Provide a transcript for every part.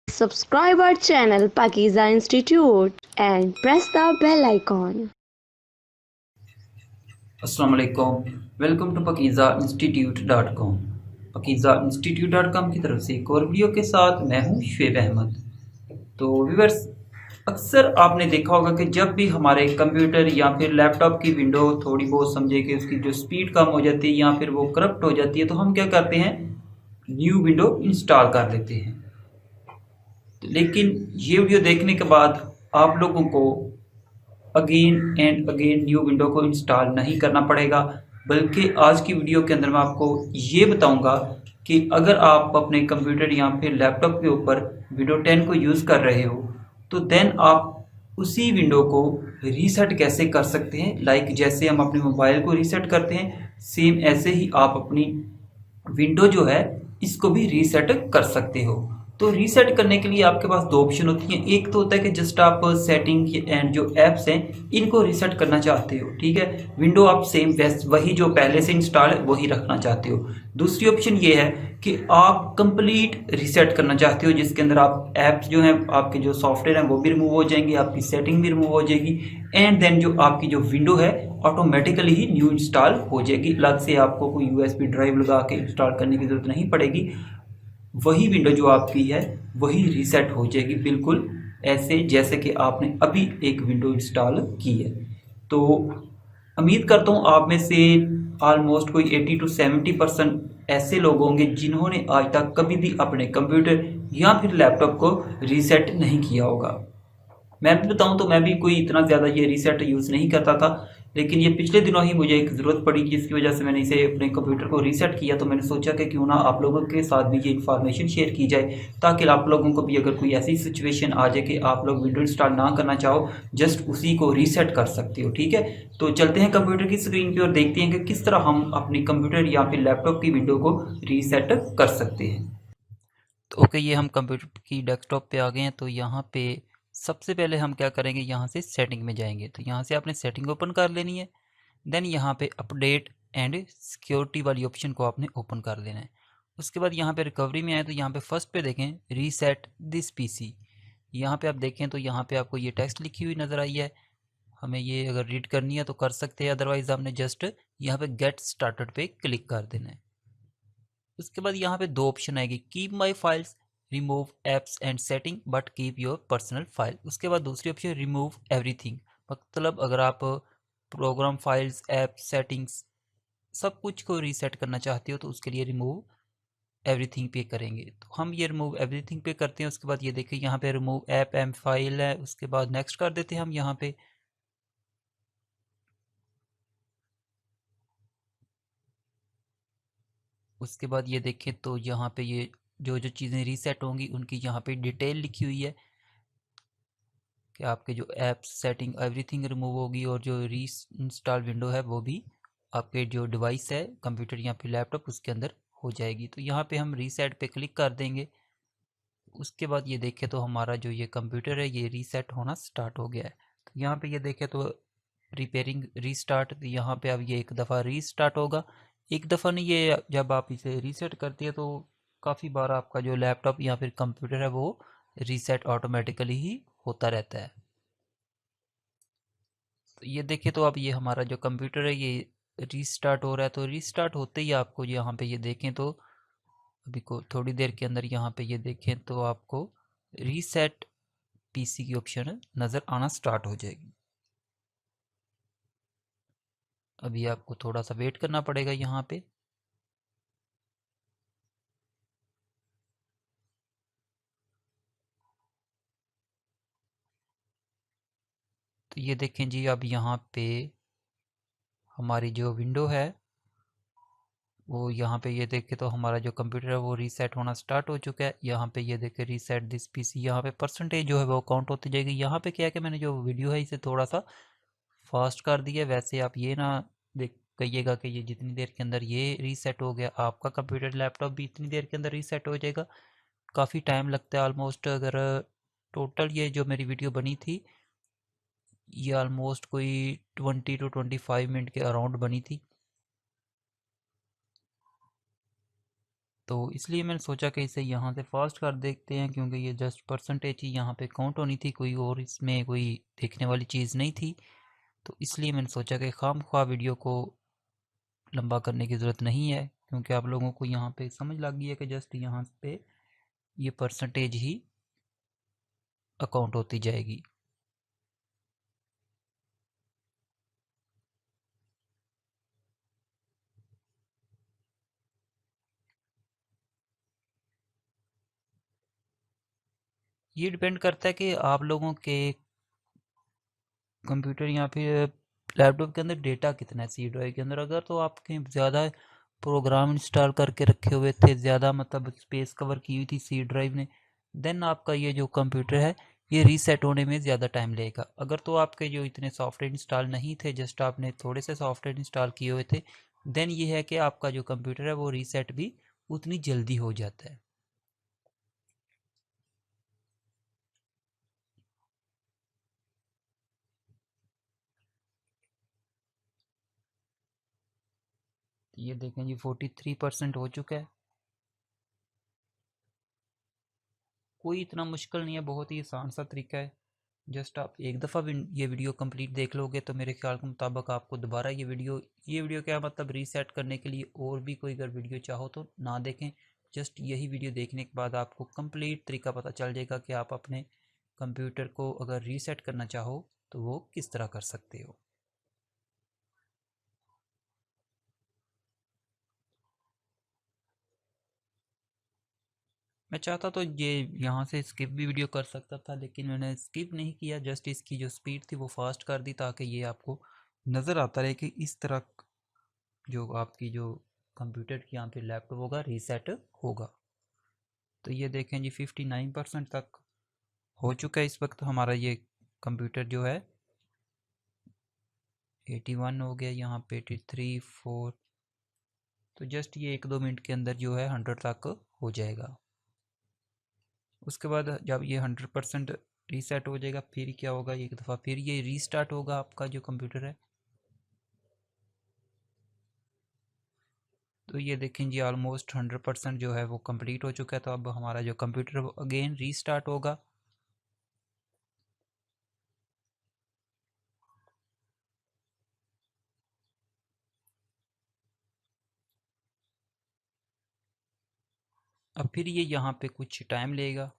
Subscribe our channel Pakiza Institute and press the bell icon. अस्सलाम वालेकुम। Welcome to pakizainstitute.com। pakizainstitute.com की तरफ से एक और वीडियो के साथ मैं हूं शुएब अहमद। तो व्यूअर्स, अक्सर आपने देखा होगा कि जब भी हमारे कंप्यूटर या फिर लैपटॉप की विंडो थोड़ी बहुत समझे कि उसकी जो स्पीड कम हो जाती है या फिर वो करप्ट हो जाती है, तो हम क्या करते हैं, न्यू विंडो इंस्टॉल कर लेते हैं। लेकिन ये वीडियो देखने के बाद आप लोगों को again and again new window को इंस्टॉल नहीं करना पड़ेगा, बल्कि आज की वीडियो के अंदर मैं आपको ये बताऊंगा कि अगर आप अपने कंप्यूटर या फिर लैपटॉप के ऊपर विंडो 10 को यूज़ कर रहे हो, तो देन आप उसी विंडो को रीसेट कैसे कर सकते हैं। लाइक जैसे हम अपने मोबाइल को रीसेट करते हैं, सेम ऐसे ही आप अपनी विंडो जो है इसको भी रीसेट कर सकते हो। तो रीसेट करने के लिए आपके पास दो ऑप्शन होती हैं। एक तो होता है कि जस्ट आप सेटिंग एंड जो ऐप्स हैं इनको रीसेट करना चाहते हो, ठीक है, विंडो आप सेम वही जो पहले से इंस्टॉल है वही रखना चाहते हो। दूसरी ऑप्शन ये है कि आप कंप्लीट रीसेट करना चाहते हो, जिसके अंदर आप ऐप्स जो हैं, आपके जो सॉफ्टवेयर हैं वो भी रिमूव हो जाएंगे, आपकी सेटिंग भी रिमूव हो जाएगी, एंड देन जो आपकी जो विंडो है ऑटोमेटिकली ही न्यू इंस्टॉल हो जाएगी। अलग से आपको कोई यूएसबी ड्राइव लगा के इंस्टॉल करने की ज़रूरत नहीं पड़ेगी। वही विंडो जो आपकी है वही रीसेट हो जाएगी, बिल्कुल ऐसे जैसे कि आपने अभी एक विंडो इंस्टॉल की है। तो उम्मीद करता हूँ आप में से ऑलमोस्ट कोई 80 to 70% ऐसे लोग होंगे जिन्होंने आज तक कभी भी अपने कंप्यूटर या फिर लैपटॉप को रीसेट नहीं किया होगा। मैं भी बताऊँ तो मैं भी कोई इतना ज़्यादा ये रीसेट यूज़ नहीं करता था, लेकिन ये पिछले दिनों ही मुझे एक ज़रूरत पड़ी जिसकी वजह से मैंने इसे अपने कंप्यूटर को रीसेट किया। तो मैंने सोचा कि क्यों ना आप लोगों के साथ भी ये इन्फॉर्मेशन शेयर की जाए, ताकि आप लोगों को भी अगर कोई ऐसी सिचुएशन आ जाए कि आप लोग विंडो इंस्टॉल ना करना चाहो, जस्ट उसी को रीसेट कर सकते हो। ठीक है, तो चलते हैं कंप्यूटर की स्क्रीन पर और देखते हैं कि किस तरह हम अपनी कंप्यूटर या फिर लैपटॉप की विंडो को रीसेट कर सकते हैं। तो ओके, ये हम कंप्यूटर की डेस्कटॉप पे आ गए हैं। तो यहाँ पे सबसे पहले हम क्या करेंगे, यहाँ से सेटिंग में जाएंगे। तो यहाँ से आपने सेटिंग ओपन कर लेनी है। देन यहाँ पे अपडेट एंड सिक्योरिटी वाली ऑप्शन को आपने ओपन कर लेना है। उसके बाद यहाँ पे रिकवरी में आए तो यहाँ पे फर्स्ट पे देखें रीसेट दिस पीसी। यहाँ पे आप देखें तो यहाँ पे आपको ये टेक्स्ट लिखी हुई नज़र आई है। हमें ये अगर रीड करनी है तो कर सकते हैं, अदरवाइज़ आपने जस्ट यहाँ पे गेट स्टार्टेड पे क्लिक कर देना है। उसके बाद यहाँ पे दो ऑप्शन आएगी, keep my files, remove apps and setting but keep your personal file. उसके बाद दूसरी ऑप्शन रिमूव एवरीथिंग, मतलब अगर आप प्रोग्राम फाइल्स, ऐप सेटिंग्स सब कुछ को रीसेट करना चाहते हो तो उसके लिए रिमूव एवरीथिंग पे करेंगे। तो हम ये रिमूव एवरीथिंग पे करते हैं। उसके बाद ये देखिए यहाँ पे रिमूव ऐप एंड फाइल है। उसके बाद नेक्स्ट कर देते हैं हम यहाँ पे। उसके बाद ये देखें तो यहाँ पे ये जो जो चीज़ें रीसेट होंगी उनकी यहाँ पे डिटेल लिखी हुई है कि आपके जो ऐप्स सेटिंग एवरीथिंग रिमूव होगी, और जो री इंस्टॉल विंडो है वो भी आपके जो डिवाइस है कंप्यूटर या फिर लैपटॉप उसके अंदर हो जाएगी। तो यहाँ पे हम रीसेट पे क्लिक कर देंगे। उसके बाद ये देखें तो हमारा जो ये कंप्यूटर है ये रीसेट होना स्टार्ट हो गया है। तो यहाँ पे ये देखें तो रिपेयरिंग रीस्टार्ट, यहाँ पे अब ये एक दफ़ा रीस्टार्ट होगा। एक दफ़ा नहीं, ये जब आप इसे रीसेट करते हैं तो काफ़ी बार आपका जो लैपटॉप या फिर कंप्यूटर है वो रीसेट ऑटोमेटिकली ही होता रहता है। तो ये देखिए तो अब ये हमारा जो कंप्यूटर है ये रीस्टार्ट हो रहा है। तो रीस्टार्ट होते ही आपको यहाँ पे ये देखें तो अभी को थोड़ी देर के अंदर यहाँ पे ये देखें तो आपको रीसेट पीसी की ऑप्शन नज़र आना स्टार्ट हो जाएगी। अभी आपको थोड़ा सा वेट करना पड़ेगा यहाँ पे। तो ये देखें जी, अब यहाँ पे हमारी जो विंडो है वो यहाँ पे ये देखें तो हमारा जो कंप्यूटर है वो रीसेट होना स्टार्ट हो चुका है। यहाँ पे ये देखें रीसेट दिस पीसी, यहाँ पे परसेंटेज जो है वो काउंट होती जाएगी। यहाँ पे क्या है कि मैंने जो वीडियो है इसे थोड़ा सा फास्ट कर दिया। वैसे आप ये ना देख कहिएगा कि ये जितनी देर के अंदर ये रीसेट हो गया आपका कंप्यूटर लैपटॉप भी इतनी देर के अंदर रीसेट हो जाएगा। काफ़ी टाइम लगता है ऑलमोस्ट। अगर टोटल ये जो मेरी वीडियो बनी थी ये ऑलमोस्ट कोई 20 to 25 मिनट के अराउंड बनी थी। तो इसलिए मैंने सोचा कि इसे यहाँ से फास्ट कर देखते हैं, क्योंकि ये जस्ट परसेंटेज ही यहाँ पे काउंट होनी थी, कोई और इसमें कोई देखने वाली चीज़ नहीं थी। तो इसलिए मैंने सोचा कि खामख्वाह वीडियो को लंबा करने की ज़रूरत नहीं है, क्योंकि आप लोगों को यहाँ पे समझ लग गई है कि जस्ट यहाँ पे ये परसेंटेज ही अकाउंट होती जाएगी। ये डिपेंड करता है कि आप लोगों के कंप्यूटर या फिर लैपटॉप के अंदर डेटा कितना है सी ड्राइव के अंदर। अगर तो आपके ज़्यादा प्रोग्राम इंस्टॉल करके रखे हुए थे, ज़्यादा मतलब स्पेस कवर की हुई थी सी ड्राइव ने, देन आपका ये जो कंप्यूटर है ये रीसेट होने में ज़्यादा टाइम लेगा। अगर तो आपके जो इतने सॉफ्टवेयर इंस्टॉल नहीं थे, जस्ट आपने थोड़े से सॉफ्टवेयर इंस्टॉल किए हुए थे, देन ये है कि आपका जो कंप्यूटर है वो रीसेट भी उतनी जल्दी हो जाता है। ये देखें जी 43% हो चुका है। कोई इतना मुश्किल नहीं है, बहुत ही आसान सा तरीका है। जस्ट आप एक दफ़ा ये वीडियो कंप्लीट देख लोगे तो मेरे ख्याल के मुताबिक आपको दोबारा ये वीडियो क्या मतलब रीसेट करने के लिए और भी कोई अगर वीडियो चाहो तो ना देखें। जस्ट यही वीडियो देखने के बाद आपको कंप्लीट तरीका पता चल जाएगा कि आप अपने कंप्यूटर को अगर रीसेट करना चाहो तो वो किस तरह कर सकते हो। मैं चाहता तो ये यहाँ से स्किप भी वीडियो कर सकता था, लेकिन मैंने स्किप नहीं किया। जस्ट इसकी जो स्पीड थी वो फास्ट कर दी, ताकि ये आपको नज़र आता रहे कि इस तरह जो आपकी जो कंप्यूटर की यहाँ पे लैपटॉप होगा रीसेट होगा। तो ये देखें जी 59% तक हो चुका है इस वक्त हमारा ये कंप्यूटर जो है। 81 हो गया, यहाँ पे 83 4। तो जस्ट ये 1-2 मिनट के अंदर जो है 100 तक हो जाएगा। उसके बाद जब ये 100% रीसेट हो जाएगा, फिर क्या होगा, एक दफ़ा फिर ये रीस्टार्ट होगा आपका जो कंप्यूटर है। तो ये देखें जी ऑलमोस्ट 100% जो है वो कंप्लीट हो चुका है। तो अब हमारा जो कंप्यूटर अगेन रीस्टार्ट होगा। अब फिर ये यहाँ पे कुछ टाइम लेगा।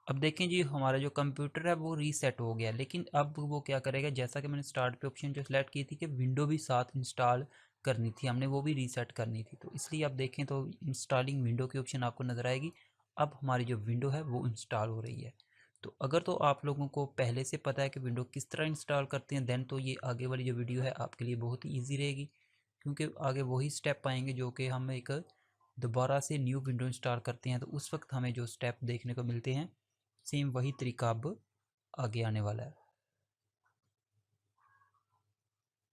अब देखें जी हमारा जो कंप्यूटर है वो रीसेट हो गया, लेकिन अब वो क्या करेगा, जैसा कि मैंने स्टार्ट पे ऑप्शन जो सेलेक्ट की थी कि विंडो भी साथ इंस्टॉल करनी थी हमने, वो भी रीसेट करनी थी। तो इसलिए आप देखें तो इंस्टॉलिंग विंडो की ऑप्शन आपको नज़र आएगी। अब हमारी जो विंडो है वो इंस्टॉल हो रही है। तो अगर तो आप लोगों को पहले से पता है कि विंडो किस तरह इंस्टॉल करते हैं, देन तो ये आगे वाली जो वीडियो है आपके लिए बहुत ही ईजी रहेगी, क्योंकि आगे वही स्टेप आएंगे जो कि हम एक दोबारा से न्यू विंडो इंस्टॉल करते हैं तो उस वक्त हमें जो स्टेप देखने को मिलते हैं, सेम वही तरीका अब आगे आने वाला है।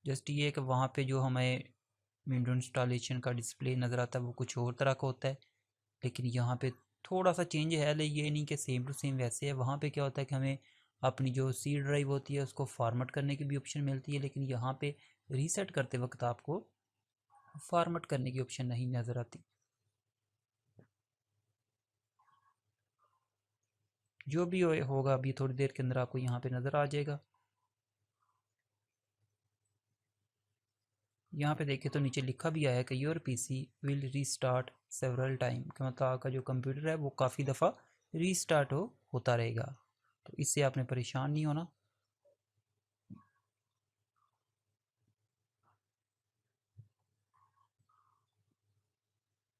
जस्ट ये कि वहाँ पे जो हमें विंडो इंस्टॉलेशन का डिस्प्ले नज़र आता है वो कुछ और तरह का होता है, लेकिन यहाँ पे थोड़ा सा चेंज है। लेकिन ये नहीं कि सेम टू सेम वैसे है। वहाँ पे क्या होता है कि हमें अपनी जो सी ड्राइव होती है उसको फॉर्मेट करने की भी ऑप्शन मिलती है, लेकिन यहाँ पे रीसेट करते वक्त आपको फॉर्मेट करने की ऑप्शन नहीं नज़र आती। जो भी होगा अभी थोड़ी देर के अंदर आपको यहाँ पे नज़र आ जाएगा। यहाँ पे देखें तो नीचे लिखा भी आया कि your PC will restart several time, कि मतलब आपका जो कंप्यूटर है वो काफ़ी दफ़ा रीस्टार्ट होता रहेगा। तो इससे आपने परेशान नहीं होना।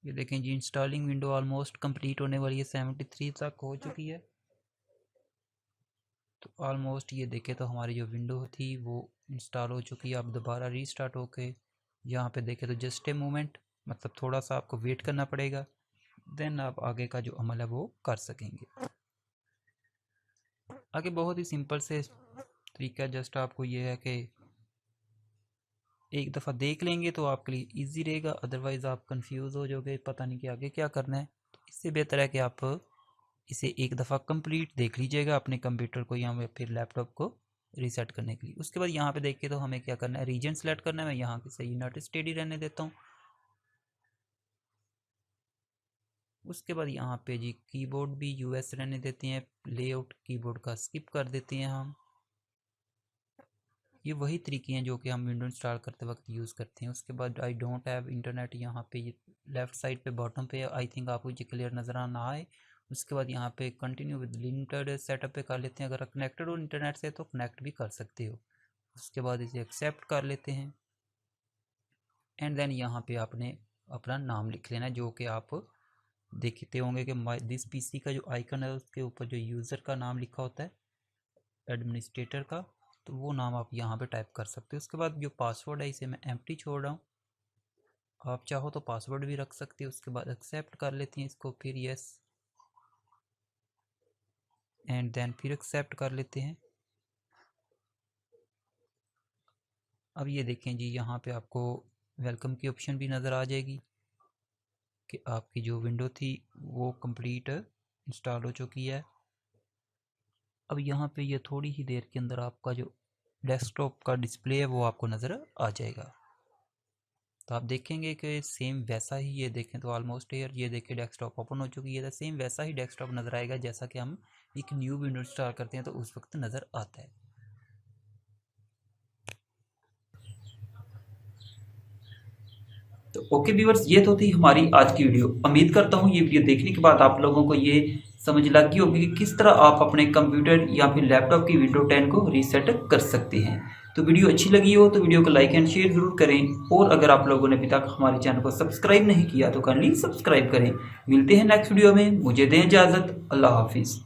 ये देखें जी इंस्टॉलिंग विंडो ऑलमोस्ट कंप्लीट होने वाली है, 73 तक हो चुकी है। तो ऑलमोस्ट ये देखें तो हमारी जो विंडो थी वो इंस्टॉल हो चुकी है। अब दोबारा रीस्टार्ट होके यहाँ पे देखें तो जस्ट ए मोमेंट, मतलब थोड़ा सा आपको वेट करना पड़ेगा, देन आप आगे का जो अमल है वो कर सकेंगे। आगे बहुत ही सिंपल से तरीका, जस्ट आपको ये है कि एक दफ़ा देख लेंगे तो आपके लिए इजी रहेगा, अदरवाइज़ आप कंफ्यूज हो जाओगे, पता नहीं कि आगे क्या करना है। तो इससे बेहतर है कि आप इसे एक दफ़ा कंप्लीट देख लीजिएगा अपने कंप्यूटर को या फिर लैपटॉप को, रीसेट करने के लिए। उसके बाद यहाँ पे देखिए तो हमें क्या करना है, रीजन सेलेक्ट करना है। मैं यहाँ के से यूनाइटेड स्टेट ही रहने देता हूँ। उसके बाद यहाँ पे जी कीबोर्ड भी यूएस रहने देते हैं, लेआउट कीबोर्ड का स्किप कर देते हैं हम। ये वही तरीके हैं जो कि हम विंडो इंस्टॉल करते वक्त यूज़ करते हैं। उसके बाद आई डोंट हैव इंटरनेट, यहाँ पे ये लेफ्ट साइड पे बॉटम पे आई थिंक आपको ये क्लियर नज़र ना आए। उसके बाद यहाँ पे कंटिन्यू विद लिमिटेड सेटअप पे कर लेते हैं। अगर कनेक्टेड हो इंटरनेट से तो कनेक्ट भी कर सकते हो। उसके बाद इसे एक्सेप्ट कर लेते हैं एंड देन यहाँ पे आपने अपना नाम लिख लेना, जो कि आप देखते होंगे कि दिस पीसी का जो आइकन है उसके ऊपर जो यूज़र का नाम लिखा होता है एडमिनिस्ट्रेटर का, तो वो नाम आप यहाँ पे टाइप कर सकते हो। उसके बाद जो पासवर्ड है इसे मैं एम्प्टी छोड़ रहा हूँ, आप चाहो तो पासवर्ड भी रख सकते हो। उसके बाद एक्सेप्ट कर लेते हैं इसको, फिर यस एंड देन फिर एक्सेप्ट कर लेते हैं। अब ये देखें जी, यहाँ पे आपको वेलकम की ऑप्शन भी नज़र आ जाएगी कि आपकी जो विंडो थी वो कंप्लीट इंस्टॉल हो चुकी है। अब यहाँ पे ये थोड़ी ही देर के अंदर आपका जो डेस्कटॉप का डिस्प्ले है वो आपको नज़र आ जाएगा। तो आप देखेंगे कि सेम वैसा ही, ये देखें तो ऑलमोस्ट हियर, ये देखें डेस्कटॉप ओपन हो चुकी है। तो सेम वैसा ही डेस्कटॉप नज़र आएगा जैसा कि हम एक न्यू विंडो इंस्टॉल करते हैं तो उस वक्त नज़र आता है। तो ओके व्यूअर्स, ये तो थी हमारी आज की वीडियो। उम्मीद करता हूँ ये वीडियो देखने के बाद आप लोगों को ये समझ लग गई होगी कि किस तरह आप अपने कंप्यूटर या फिर लैपटॉप की विंडो 10 को रीसेट कर सकते हैं। तो वीडियो अच्छी लगी हो तो वीडियो को लाइक एंड शेयर ज़रूर करें, और अगर आप लोगों ने अभी तक हमारे चैनल को सब्सक्राइब नहीं किया तो काइंडली सब्सक्राइब करें। मिलते हैं नेक्स्ट वीडियो में, मुझे दें इजाज़त, अल्लाह हाफिज़।